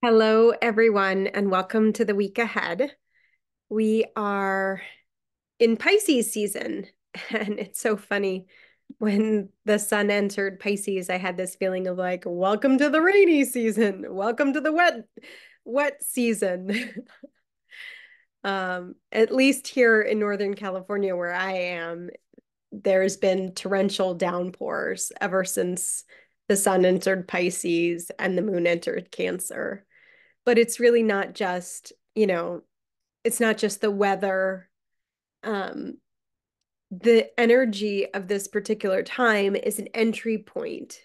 Hello, everyone, and welcome to the week ahead. We are in Pisces season, and it's so funny. When the sun entered Pisces, I had this feeling of like, welcome to the rainy season, welcome to the wet season. At least here in Northern California, where I am, there's been torrential downpours ever since the sun entered Pisces and the moon entered Cancer. But it's really not just, it's not just the weather. Um, the energy of this particular time is an entry point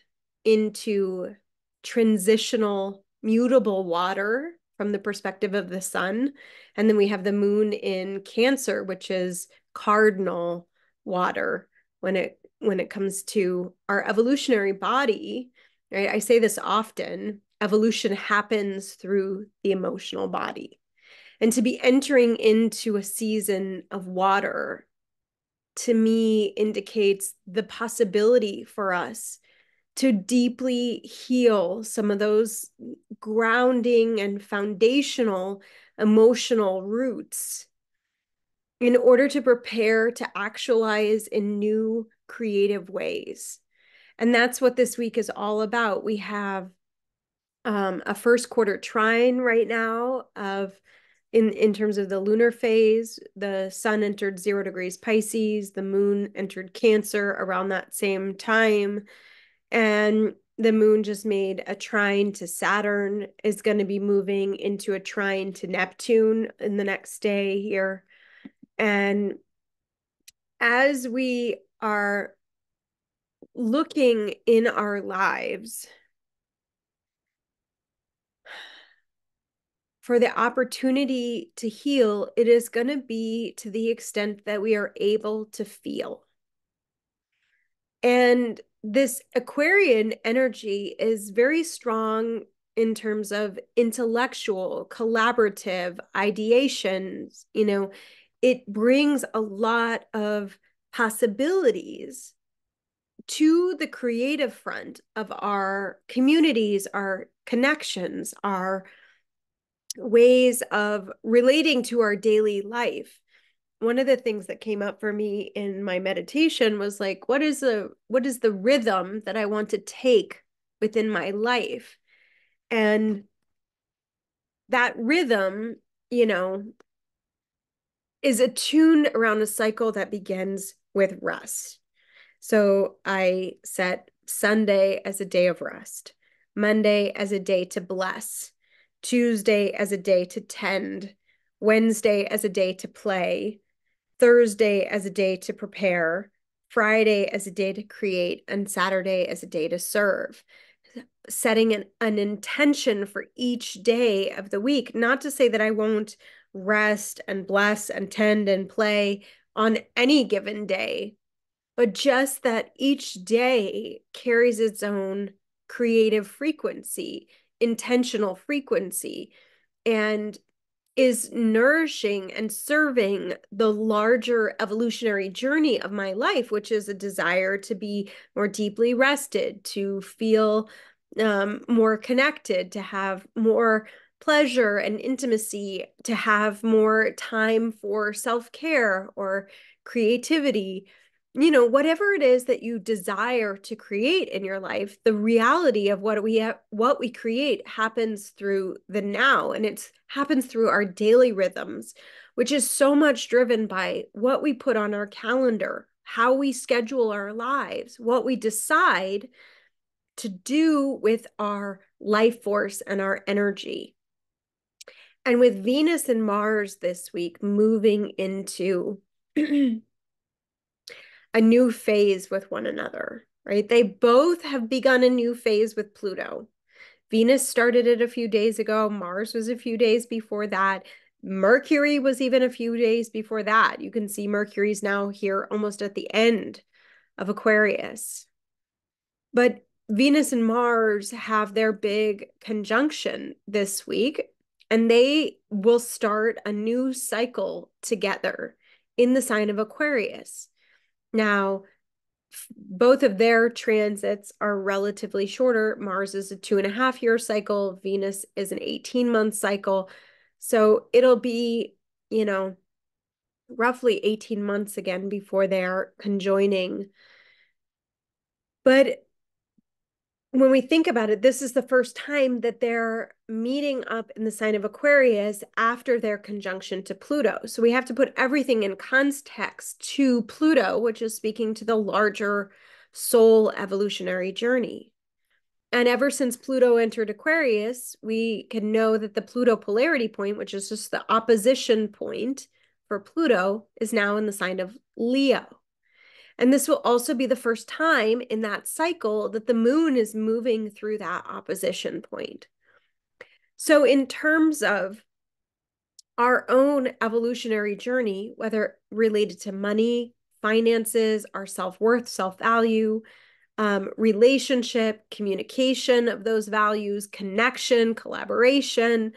into transitional, mutable water from the perspective of the sun. And then we have the moon in Cancer, which is cardinal water when it comes to our evolutionary body. Right? I say this often, evolution happens through the emotional body. And to be entering into a season of water, to me, indicates the possibility for us to deeply heal some of those grounding and foundational emotional roots in order to prepare to actualize in new creative ways. And that's what this week is all about. We have a first quarter trine right now of in terms of the lunar phase. The sun entered 0 degrees Pisces, the moon entered Cancer around that same time, and the moon just made a trine to Saturn, is going to be moving into a trine to Neptune in the next day here. And as we are looking in our lives for the opportunity to heal, it is going to be to the extent that we are able to feel. And this Aquarian energy is very strong in terms of intellectual, collaborative ideations. It brings a lot of possibilities to the creative front of our communities, our connections, our ways of relating to our daily life. One of the things that came up for me in my meditation was like, what is the rhythm that I want to take within my life? And that rhythm, you know, is attuned around a cycle that begins with rest. So I set Sunday as a day of rest, Monday as a day to bless, Tuesday as a day to tend, Wednesday as a day to play, Thursday as a day to prepare, Friday as a day to create, and Saturday as a day to serve. Setting an intention for each day of the week, not to say that I won't rest and bless and tend and play on any given day, but just that each day carries its own creative frequency, intentional frequency, and is nourishing and serving the larger evolutionary journey of my life, which is a desire to be more deeply rested, to feel more connected, to have more pleasure and intimacy, to have more time for self-care or creativity. Whatever it is that you desire to create in your life, the reality of what we create happens through the now, and it happens through our daily rhythms, which is so much driven by what we put on our calendar, how we schedule our lives, what we decide to do with our life force and our energy. And with Venus and Mars this week moving into a new phase with one another, right? They both have begun a new phase with Pluto. Venus started it a few days ago. Mars was a few days before that. Mercury was even a few days before that. You can see Mercury's now here almost at the end of Aquarius. But Venus and Mars have their big conjunction this week, and they will start a new cycle together in the sign of Aquarius. Now, both of their transits are relatively shorter. Mars is a 2.5 year cycle. Venus is an 18-month cycle. So it'll be, roughly 18 months again before they're conjoining. But when we think about it, this is the first time that they're meeting up in the sign of Aquarius after their conjunction to Pluto. So we have to put everything in context to Pluto, which is speaking to the larger soul evolutionary journey. And ever since Pluto entered Aquarius, we can know that the Pluto polarity point, which is just the opposition point for Pluto, is now in the sign of Leo. And this will also be the first time in that cycle that the moon is moving through that opposition point. So in terms of our own evolutionary journey, whether related to money, finances, our self-worth, self-value, relationship, communication of those values, connection, collaboration,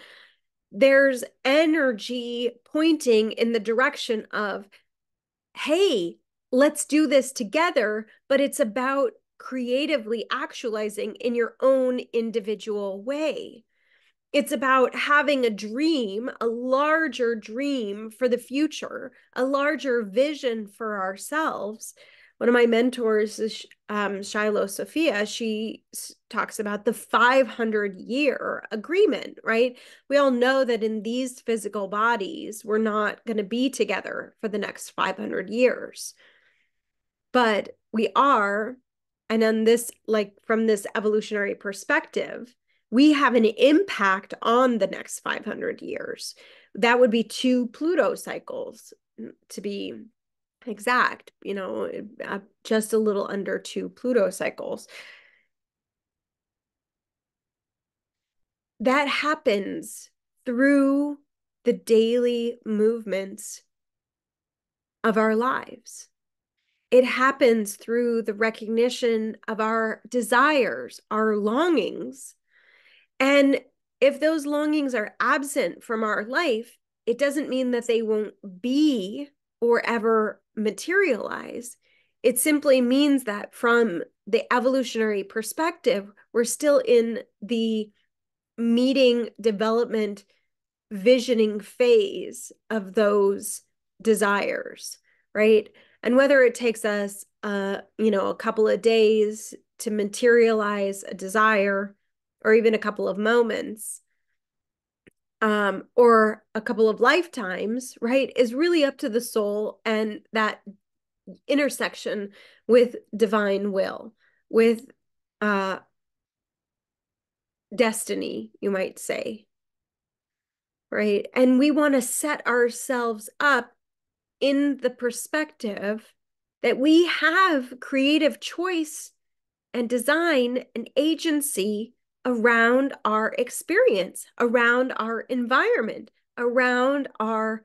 there's energy pointing in the direction of, hey, let's do this together, but it's about creatively actualizing in your own individual way. It's about having a dream, a larger dream for the future, a larger vision for ourselves. One of my mentors is Shiloh Sophia. She talks about the 500-year agreement, right? We all know that in these physical bodies, we're not going to be together for the next 500 years. But we are, and on this, like from this evolutionary perspective, we have an impact on the next 500 years. That would be 2 Pluto cycles, to be exact, just a little under 2 Pluto cycles. That happens through the daily movements of our lives. It happens through the recognition of our desires, our longings. And if those longings are absent from our life, it doesn't mean that they won't be or ever materialize. It simply means that from the evolutionary perspective, we're still in the meeting, development, visioning phase of those desires, right? And whether it takes us, a couple of days to materialize a desire, or even a couple of moments, or a couple of lifetimes, right, is really up to the soul and that intersection with divine will, with destiny, you might say, right? And we want to set ourselves up in the perspective that we have creative choice and design and agency around our experience, around our environment, around our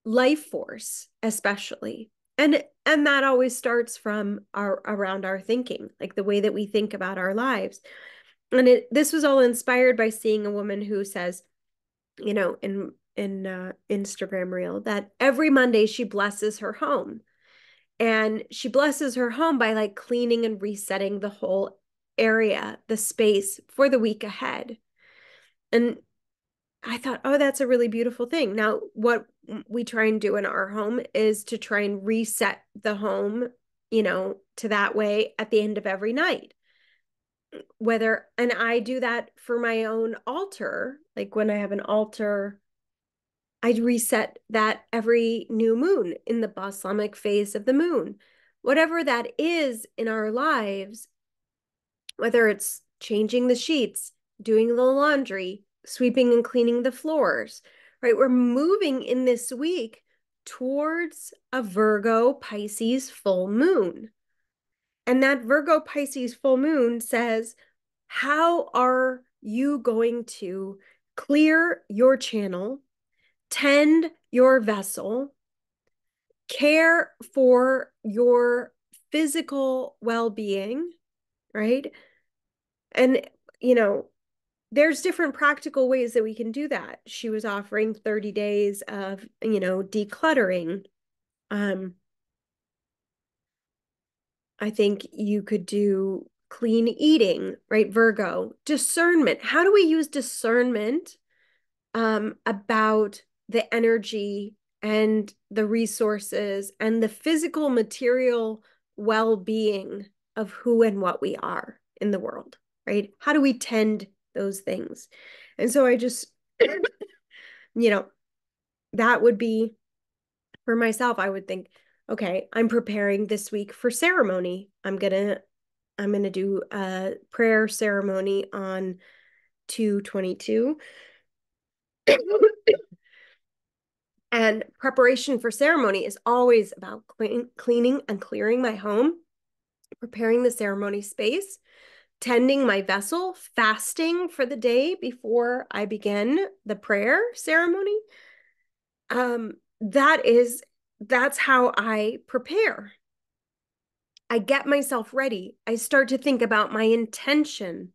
life force, especially. And that always starts from around our thinking, like the way that we think about our lives. And this was all inspired by seeing a woman who says, in Instagram reel, that every Monday she blesses her home. And she blesses her home by like cleaning and resetting the whole area, the space for the week ahead. And I thought, oh, that's a really beautiful thing. Now, what we try and do in our home is to try and reset the home, to that way at the end of every night. And I do that for my own altar. Like when I have an altar, I reset that every new moon in the balsamic phase of the moon. Whatever that is in our lives, whether it's changing the sheets, doing the laundry, sweeping and cleaning the floors, right? We're moving in this week towards a Virgo Pisces full moon. And that Virgo Pisces full moon says, how are you going to clear your channel, tend your vessel, care for your physical well-being, right? And, there's different practical ways that we can do that. She was offering 30 days of, decluttering, I think you could do clean eating, right? Virgo, discernment. How do we use discernment about the energy and the resources and the physical material well-being of who and what we are in the world, right? How do we tend those things? And so I just, you know, that would be for myself. I would think, okay, I'm preparing this week for ceremony. I'm gonna do a prayer ceremony on 2/22. And preparation for ceremony is always about cleaning and clearing my home, preparing the ceremony space, tending my vessel, fasting for the day before I begin the prayer ceremony. Um, that is, that's how I prepare. I get myself ready. I start to think about my intention.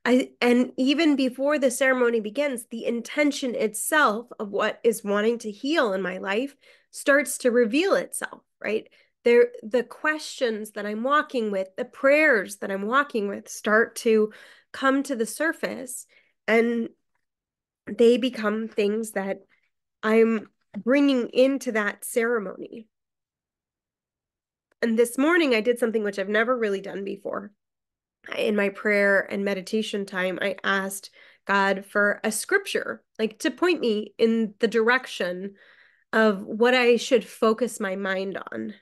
And even before the ceremony begins, the intention itself of what is wanting to heal in my life starts to reveal itself, right? The questions that I'm walking with, the prayers that I'm walking with start to come to the surface, and they become things that I'm bringing into that ceremony. And this morning I did something which I've never really done before. In my prayer and meditation time, I asked God for a scripture, like to point me in the direction of what I should focus my mind on.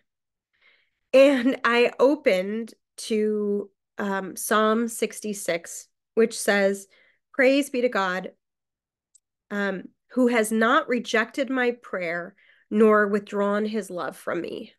And I opened to Psalm 66, which says, "Praise be to God, who has not rejected my prayer nor withdrawn his love from me."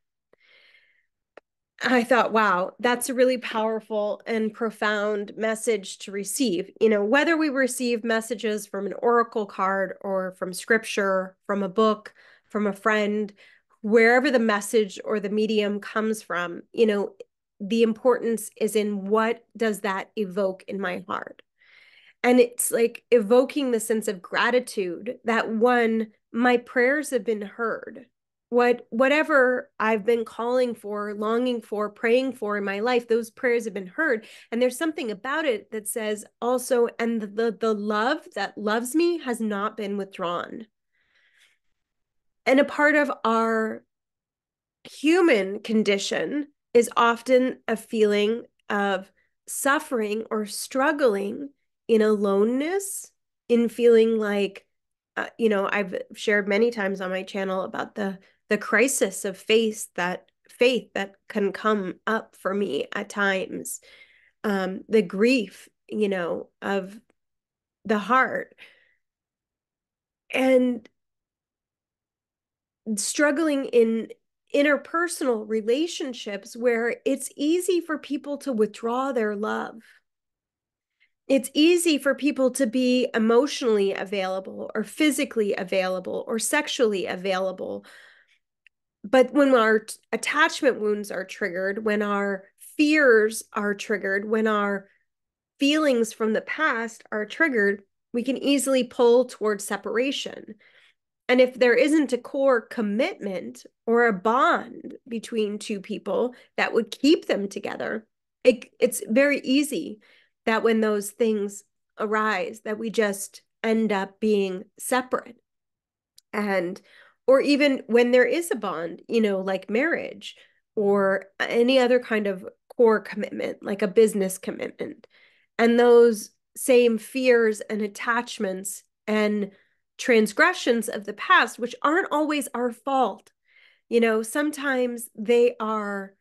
I thought, wow, that's a really powerful and profound message to receive. Whether we receive messages from an oracle card or from scripture, from a book, from a friend, wherever the message or the medium comes from, the importance is in what does that evoke in my heart. And it's like evoking the sense of gratitude that, one, my prayers have been heard. Whatever I've been calling for, longing for, praying for in my life, those prayers have been heard. And there's something about it that says also, and the love that loves me has not been withdrawn. And a part of our human condition is often a feeling of suffering or struggling in aloneness, in feeling like, I've shared many times on my channel about the crisis of faith that can come up for me at times, the grief, of the heart, and struggling in interpersonal relationships where it's easy for people to withdraw their love. It's easy for people to be emotionally available or physically available or sexually available. But when our attachment wounds are triggered, when our fears are triggered, when our feelings from the past are triggered, we can easily pull towards separation. And if there isn't a core commitment or a bond between two people that would keep them together, it's very easy that when those things arise, that we just end up being separate. And, or even when there is a bond, like marriage or any other kind of core commitment, like a business commitment, and those same fears and attachments and transgressions of the past, which aren't always our fault. Sometimes they are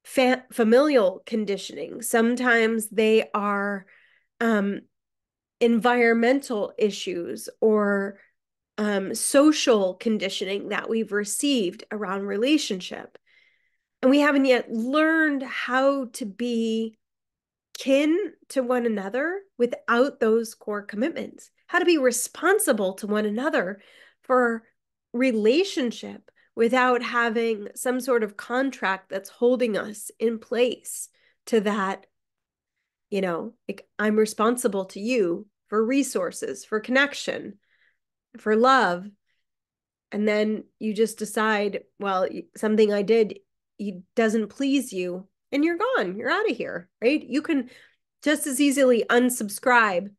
familial conditioning. Sometimes they are um, environmental issues or social conditioning that we've received around relationship. And we haven't yet learned how to be kin to one another without those core commitments, how to be responsible to one another for relationship without having some sort of contract that's holding us in place to that, like I'm responsible to you for resources, for connection, for love. And then you just decide, well, something I did doesn't please you. and you're gone. You're out of here, right? You can just as easily unsubscribe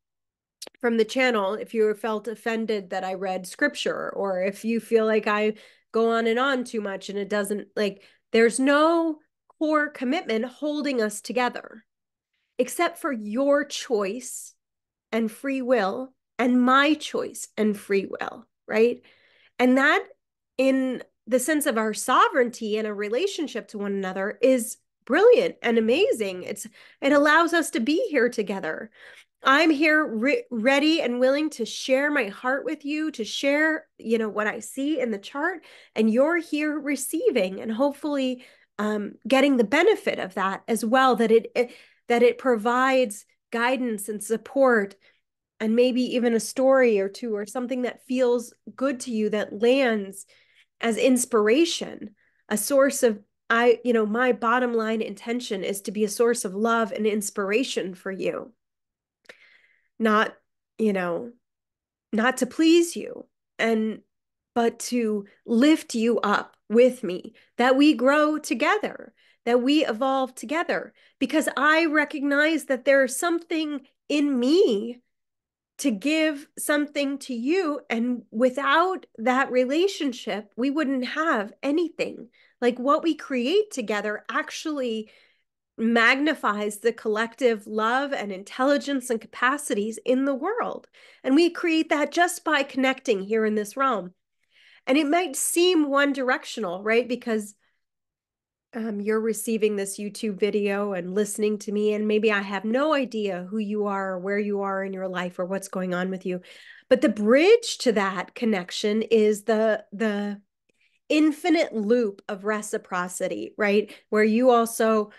from the channel if you felt offended that I read scripture, or if you feel like I go on and on too much and it doesn't, like, there's no core commitment holding us together except for your choice and free will and my choice and free will, right? And that, in the sense of our sovereignty and a relationship to one another, is brilliant and amazing. It allows us to be here together. I'm here ready and willing to share my heart with you, to share, what I see in the chart, and you're here receiving and hopefully getting the benefit of that as well, that it provides guidance and support, and maybe even a story or two or something that feels good to you, that lands as inspiration, a source of, my bottom line intention is to be a source of love and inspiration for you, not, not to please you, but to lift you up with me, that we grow together, that we evolve together, because I recognize that there's something in me to give something to you. And without that relationship, we wouldn't have anything. Like, what we create together actually magnifies the collective love and intelligence and capacities in the world. And we create that just by connecting here in this realm. And it might seem one directional, right? Because you're receiving this YouTube video and listening to me, and maybe I have no idea who you are or where you are in your life or what's going on with you. But the bridge to that connection is the infinite loop of reciprocity, right? Where you also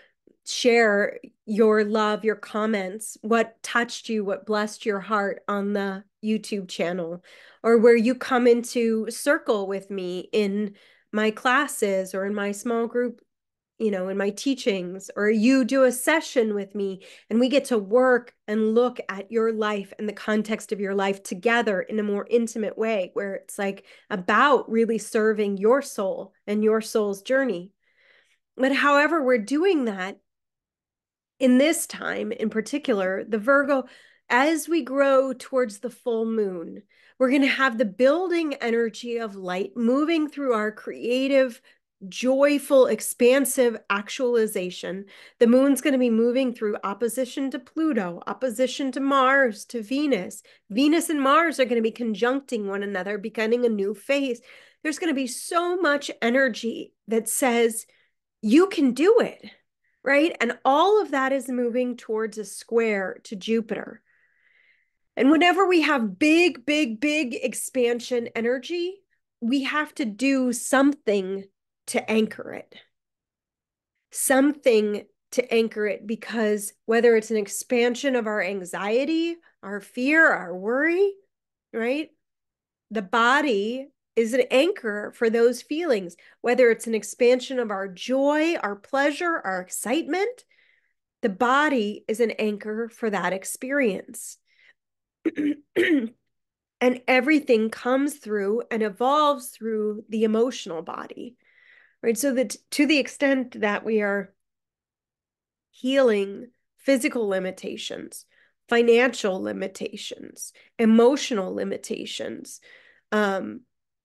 share your love, your comments, what touched you, what blessed your heart on the YouTube channel, or where you come into circle with me in my classes or in my small group, in my teachings, or you do a session with me and we get to work and look at your life and the context of your life together in a more intimate way, where it's like about really serving your soul and your soul's journey. But however we're doing that, in this time in particular, the Virgo, as we grow towards the full moon, we're going to have the building energy of light moving through our creative, joyful, expansive actualization. The moon's going to be moving through opposition to Pluto, opposition to Mars, to Venus. Venus and Mars are going to be conjuncting one another, beginning a new phase. There's going to be so much energy that says, you can do it, right? And all of that is moving towards a square to Jupiter. And whenever we have big, big, big expansion energy, we have to do something to anchor it. Something to anchor it, because whether it's an expansion of our anxiety, our fear, our worry, right? The body is an anchor for those feelings, whether it's an expansion of our joy, our pleasure, our excitement. The body is an anchor for that experience. And everything comes through and evolves through the emotional body, right? So that to the extent that we are healing physical limitations, financial limitations, emotional limitations,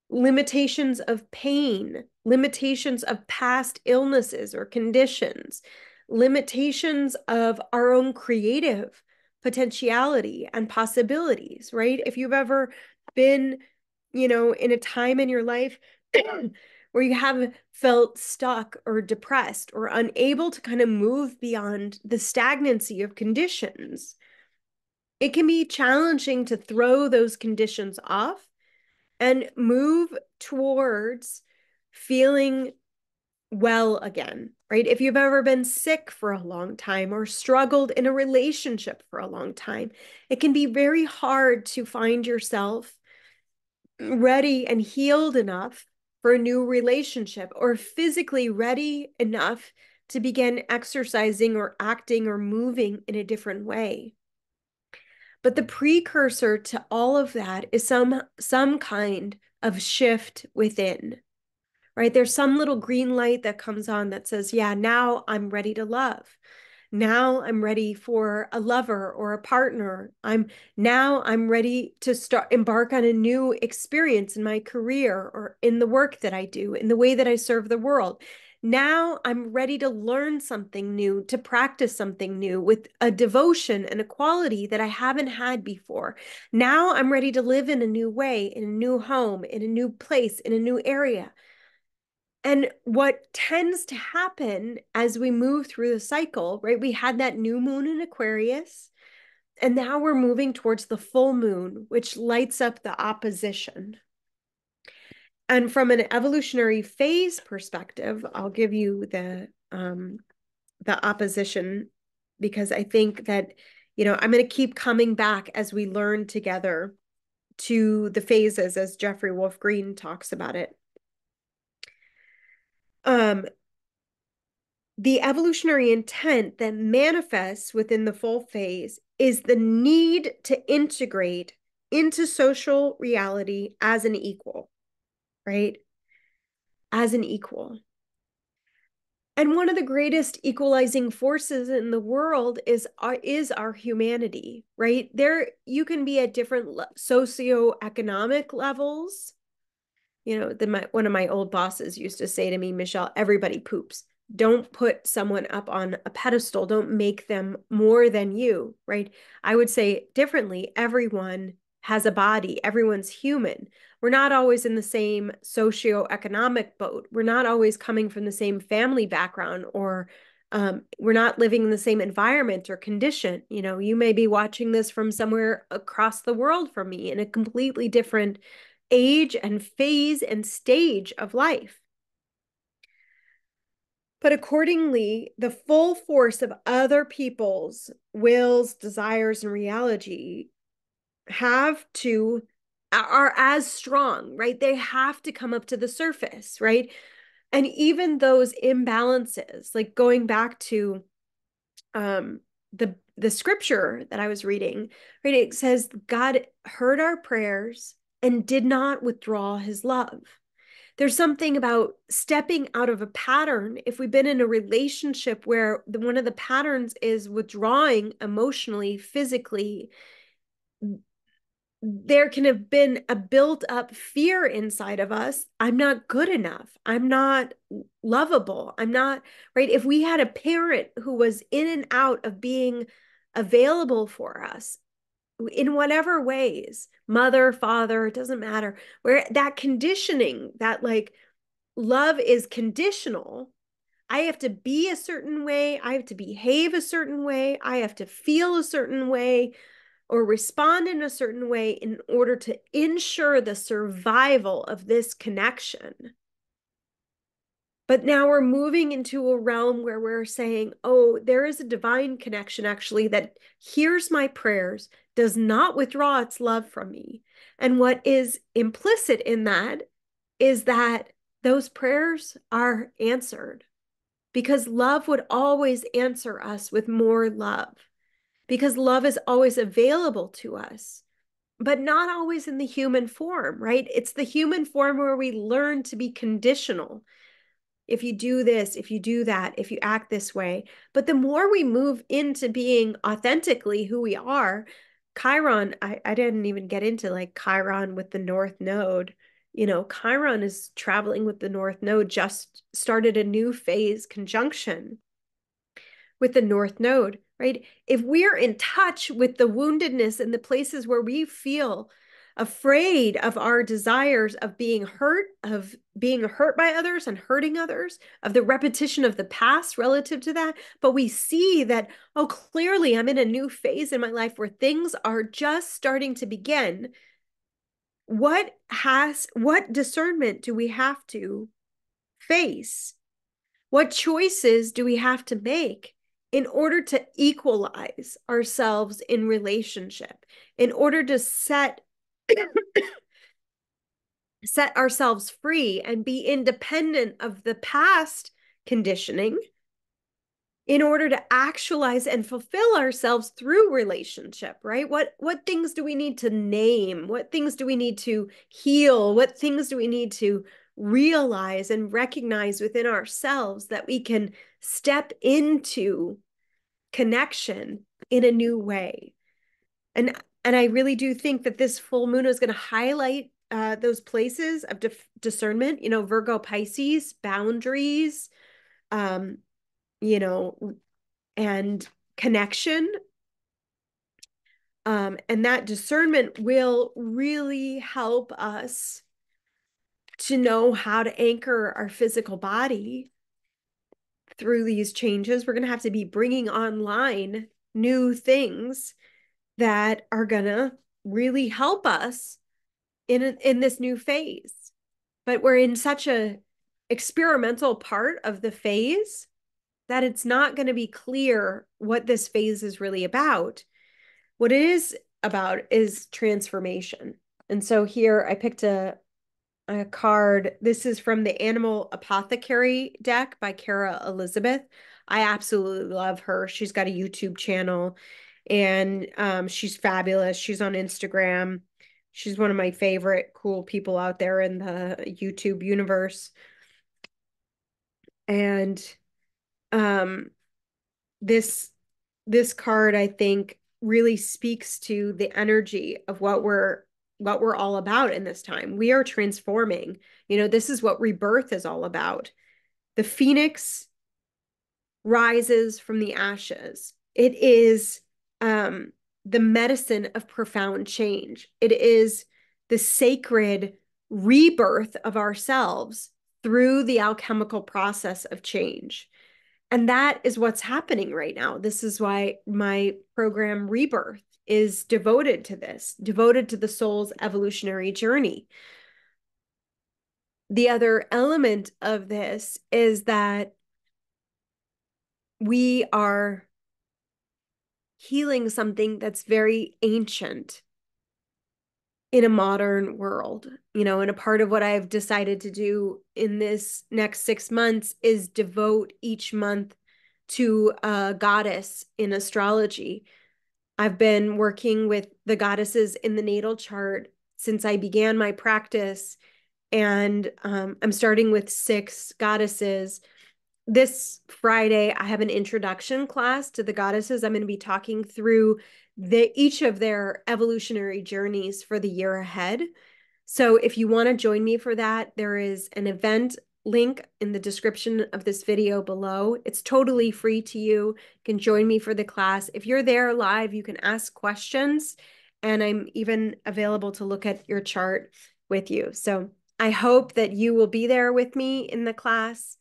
limitations of pain, limitations of past illnesses or conditions, limitations of our own creative potentiality and possibilities, right? If you've ever been, in a time in your life where you have felt stuck or depressed or unable to kind of move beyond the stagnancy of conditions, it can be challenging to throw those conditions off and move towards feeling well again, right? If you've ever been sick for a long time or struggled in a relationship for a long time, it can be very hard to find yourself ready and healed enough for a new relationship, or physically ready enough to begin exercising or acting or moving in a different way. But the precursor to all of that is some kind of shift within, right? There's some little green light that comes on that says, yeah, now I'm ready to love. Now I'm ready for a lover or a partner. I'm ready to embark on a new experience in my career or in the work that I do, in the way that I serve the world. Now I'm ready to learn something new, to practice something new with a devotion and a quality that I haven't had before. Now I'm ready to live in a new way, in a new home, in a new place, in a new area. And what tends to happen as we move through the cycle, right? We had that new moon in Aquarius, and now we're moving towards the full moon, which lights up the opposition. And from an evolutionary phase perspective, I'll give you the opposition, because I think that, I'm going to keep coming back as we learn together to the phases as Jeffrey Wolf Green talks about it. The evolutionary intent that manifests within the full phase is the need to integrate into social reality as an equal, right? As an equal. And one of the greatest equalizing forces in the world is our humanity, right? You can be at different socioeconomic levels. One of my old bosses used to say to me, Michelle, everybody poops. Don't put someone up on a pedestal. Don't make them more than you, right? I would say differently. Everyone has a body. Everyone's human. We're not always in the same socioeconomic boat. We're not always coming from the same family background, or we're not living in the same environment or condition. You may be watching this from somewhere across the world from me in a completely different age and phase and stage of life. But accordingly, the full force of other people's wills, desires, and reality are as strong, right? They have to come up to the surface, right? And even those imbalances, like going back to the scripture that I was reading, right? It says God heard our prayers and did not withdraw his love. There's something about stepping out of a pattern. If we've been in a relationship where one of the patterns is withdrawing emotionally, physically, there can have been a built up fear inside of us. I'm not good enough. I'm not lovable. I'm not, right? If we had a parent who was in and out of being available for us in whatever ways, mother, father, it doesn't matter, where that conditioning, that like love is conditional. I have to be a certain way. I have to behave a certain way. I have to feel a certain way or respond in a certain way in order to ensure the survival of this connection. But now we're moving into a realm where we're saying, oh, there is a divine connection actually that hears my prayers, does not withdraw its love from me. And what is implicit in that is that those prayers are answered, because love would always answer us with more love, because love is always available to us, but not always in the human form, right? It's the human form where we learn to be conditional. If you do this, if you do that, if you act this way. But the more we move into being authentically who we are, Chiron, I didn't even get into like Chiron with the North Node. Chiron is traveling with the North Node, just started a new phase conjunction with the North Node, right? If we're in touch with the woundedness and the places where we feel afraid of our desires of being hurt by others and hurting others, of the repetition of the past relative to that, but we see that, oh, clearly I'm in a new phase in my life where things are just starting to begin. What discernment do we have to face? What choices do we have to make in order to equalize ourselves in relationship, in order to set ourselves free and be independent of the past conditioning, in order to actualize and fulfill ourselves through relationship, right? What things do we need to name? What things do we need to heal? What things do we need to realize and recognize within ourselves that we can step into connection in a new way. And I really do think that this full moon is going to highlight those places of discernment, you know, Virgo, Pisces, boundaries, um, you know, and connection. And that discernment will really help us to know how to anchor our physical body through these changes. We're going to have to be bringing online new things that are going to really help us in this new phase. But we're in such a experimental part of the phase that it's not going to be clear what this phase is really about. What it is about is transformation. And so here I picked a card. This is from the Animal Apothecary deck by Kara Elizabeth. I absolutely love her. She's got a YouTube channel and she's fabulous. She's on Instagram. She's one of my favorite cool people out there in the YouTube universe. And this card, I think, really speaks to the energy of what we're all about in this time. We are transforming. You know, this is what rebirth is all about. The phoenix rises from the ashes. It is the medicine of profound change. It is the sacred rebirth of ourselves through the alchemical process of change. And that is what's happening right now. This is why my program Rebirth is devoted to this, devoted to the soul's evolutionary journey. The other element of this is that we are healing something that's very ancient in a modern world, you know, and a part of what I've decided to do in this next 6 months is devote each month to a goddess in astrology. I've been working with the goddesses in the natal chart since I began my practice, and I'm starting with 6 goddesses. This Friday, I have an introduction class to the goddesses. I'm going to be talking through each of their evolutionary journeys for the year ahead. So if you want to join me for that, there is an event link in the description of this video below. It's totally free to you. You can join me for the class. If you're there live, you can ask questions, and I'm even available to look at your chart with you. So I hope that you will be there with me in the class.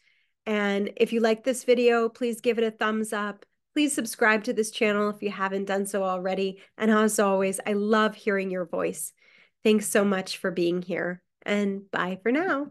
And if you like this video, please give it a thumbs up. Please subscribe to this channel if you haven't done so already. And as always, I love hearing your voice. Thanks so much for being here, and bye for now.